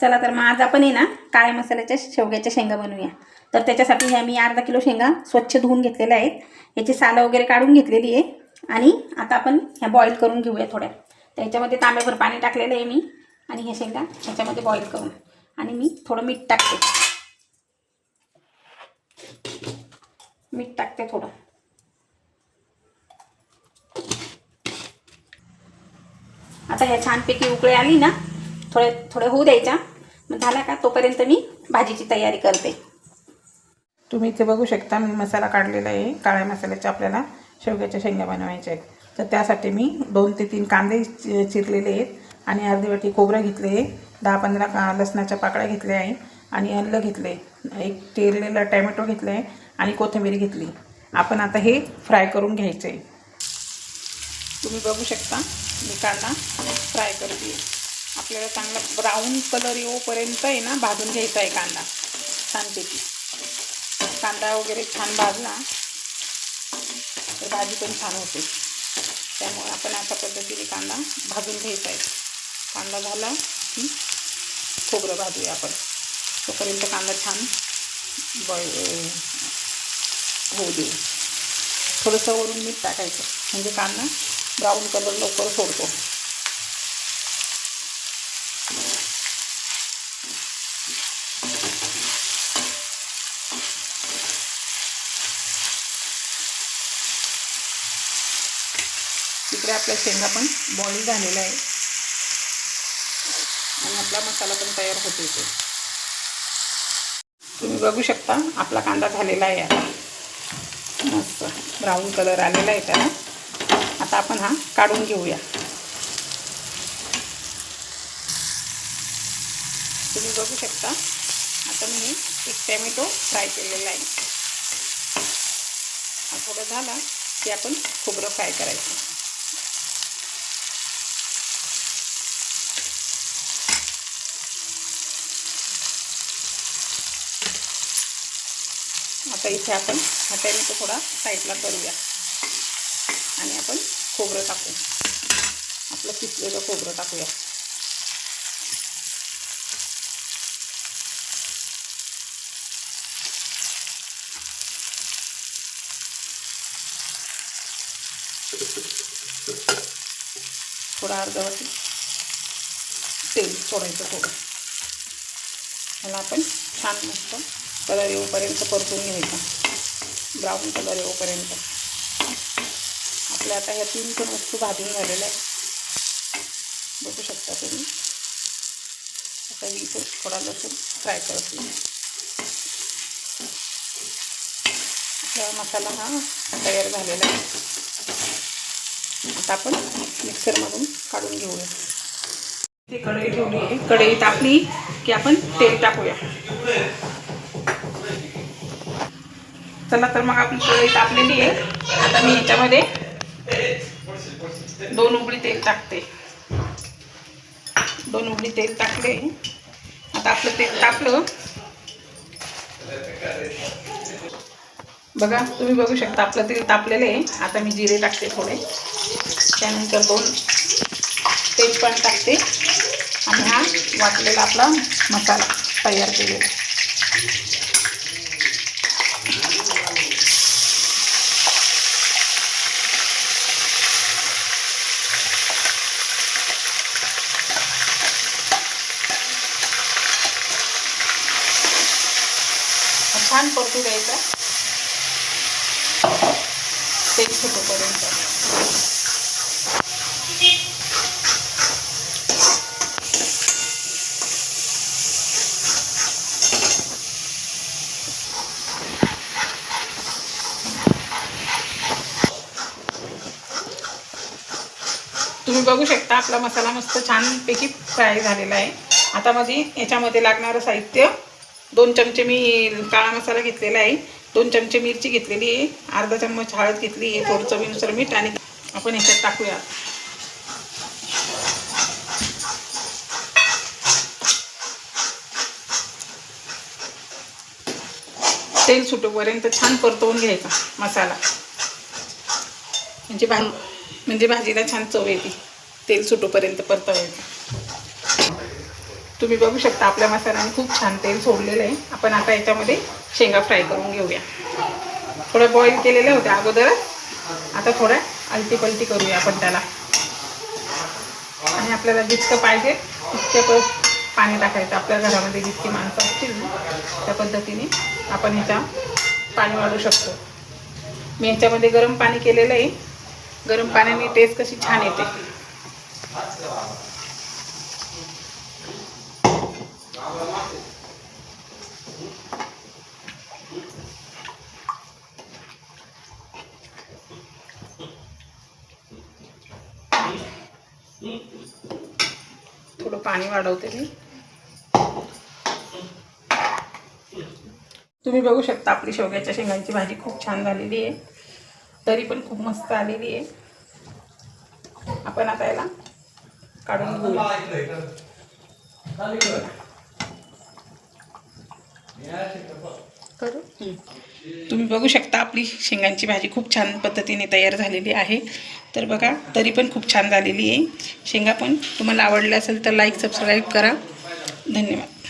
चला तर मग आज आपण आहे ना काळ्या मसाल्याच्या शेवग्याच्या शेंगा बनवूया। तर त्याच्यासाठी ह्या मी अर्धा किलो शेंगा स्वच्छ धुवून घेतलेल्या आहेत। याची सालं वगैरे काढून घेतलेली आहे आणि आता आपण ह्या बॉईल करून घेऊया थोड्या। त्याच्यामध्ये तांब्याभर पाणी टाकलेलं आहे मी आणि ह्या शेंगा ह्याच्यामध्ये बॉईल करून आणि मी थोडं मीठ टाकते थोडं। आता ह्या छानपैकी उकळी आली ना, थोडे होऊ द्यायच्या। मग झाला का तोपर्यंत मी भाजीची तयारी करते। तुम्ही इथे बघू शकता मी मसाला काढलेला आहे। काळ्या मसाल्याचे आपल्याला शेवग्याच्या शेंगा बनवायचे आहेत। तर त्यासाठी मी 2 ते 3 कांदे चिरलेले आहेत आणि अर्धी वाटी खोबरं घेतले आहे, 10-15 लसणाच्या पाकळ्या घेतल्या आहे आणि आलं घेतले, एक चिरलेला टोमॅटो घेतला आहे आणि कोथिंबीर घेतली। आपण आता हे फ्राय करून घ्यायचे आहे। तुम्ही बघू शकता मी कांदा फ्राय करते। आपल्याला चांगला ब्राऊन कलर येऊपर्यंत आहे ना भाजून घ्यायचा आहे कांदा छानपैकी। कांदा वगैरे छान भाजला तर भाजी पण छान होते। त्यामुळे आपण अशा पद्धतीने कांदा भाजून घ्यायचा आहे। कांदा झाला की खोबरं भाजूया आपण, तोपर्यंत कांदा छान होऊ दे। थोडंसं वरून मीठ टाकायचं म्हणजे कांदा ब्राऊन कलर लवकर सोडतो। इकडे आपला शेंगा पण बॉईल झालेला आहे आणि आपला मसाला पण तयार होतो आहे। तुम्ही बघू शकता आपला कांदा झालेला आहे, आता मस्त ब्राऊन कलर आलेला आहे त्याला। आता आपण हा काढून घेऊया। तुम्ही बघू शकता आता मी एक टोमॅटो फ्राय केलेला आहे। हा थोडं झाला की आपण खोबरं फ्राय करायचं। आता इथे आपण हा टोमॅटो थोडा साईडला करूया आणि आपण खोबरं टाकू, आपलं किसलेलं खोबरं टाकूया। थोडं अर्धवट तेल सोडायचं थोडं। मला आपण छान मस्त कलर येऊपर्यंत परतून घ्यायचा, ब्राऊन कलर येऊपर्यंत। आपल्या आता ह्या 3 पण वस्तू भाजून झालेल्या आहे, बघू शकता तुम्ही। आता इथे थोडा लसूण फ्राय करते। आपला मसाला हा तयार झालेला आहे। आता आपण मिक्सरमधून काढून घेऊया। ती कढई ठेवली आहे, कढई तापली की आपण तेल टाकूया। चला तर मग आपली कढई तापलेली आहे। आता मी याच्यामध्ये 2 उकळी तेल टाकते। 2 उकळी तेल टाकले। आता आपलं तेल टाकलं बघा, तुम्ही बघू शकता आपलं तेल तापलेलं आहे। आता मी जिरे टाकते थोडे, त्यानंतर 2 तेजपान टाकते आणि हा वाटलेला आपला मसाला तयार केलेला। छान परतू द्यायचा तेल सुटेपर्यंत। तुम्ही बघू शकता आपला मसाला मस्त छानपैकी फ्राय झालेला आहे। आता याच्यामध्ये लागणारं साहित्य 2 चमचे मी काळा मसाला घेतलेला आहे, 2 चमचे मिरची घेतलेली आहे, अर्धा चम्मच हळद घेतली आहे, थोडं चवीनुसार मीठ आणि आपण ह्याच्यात टाकूया। तेल सुटेपर्यंत छान परतवून घ्यायचा मसाला, म्हणजे भाजीला छान चव येते। तेल सुटेपर्यंत परतवायचं। तुम्ही बघू शकता आपल्या मसाल्याने खूप छान तेल सोडलेलं आहे. आपण आता याच्यामध्ये शेंगा फ्राय करून घेऊया. थोडं बॉईल केलेल्या होत्या अगोदरच, आता थोड्या अलटी करूया आपण त्याला. आणि आपल्याला जितकं पाहिजे तितकं पाणी टाकायचं. आपल्या घरामध्ये जितकी माणसं असतील ना त्या पद्धतीने आपण ह्याच्या पाणी वाढू शकतो. मी ह्याच्यामध्ये गरम पाणी केलेलं आहे. गरम पाण्याने टेस्ट कशी छान येते. थोडं पाणी वाढवते मी. तुम्ही बघू शकता आपली शेवग्याच्या शेंगांची भाजी खूप छान झालेली आहे. तरी पण खूप मस्त आलेली आहे. आपण आता याला काढून घेऊया. तुम्ही बघू शकता आपली शेंगांची भाजी खूप छान पद्धतीने तयार झालेली आहे. तर बघा, तरी पण खूप छान झालेली आहे. शेंगा पण तुम्हाला आवडल्या असेल तर लाईक सबस्क्राईब करा. धन्यवाद.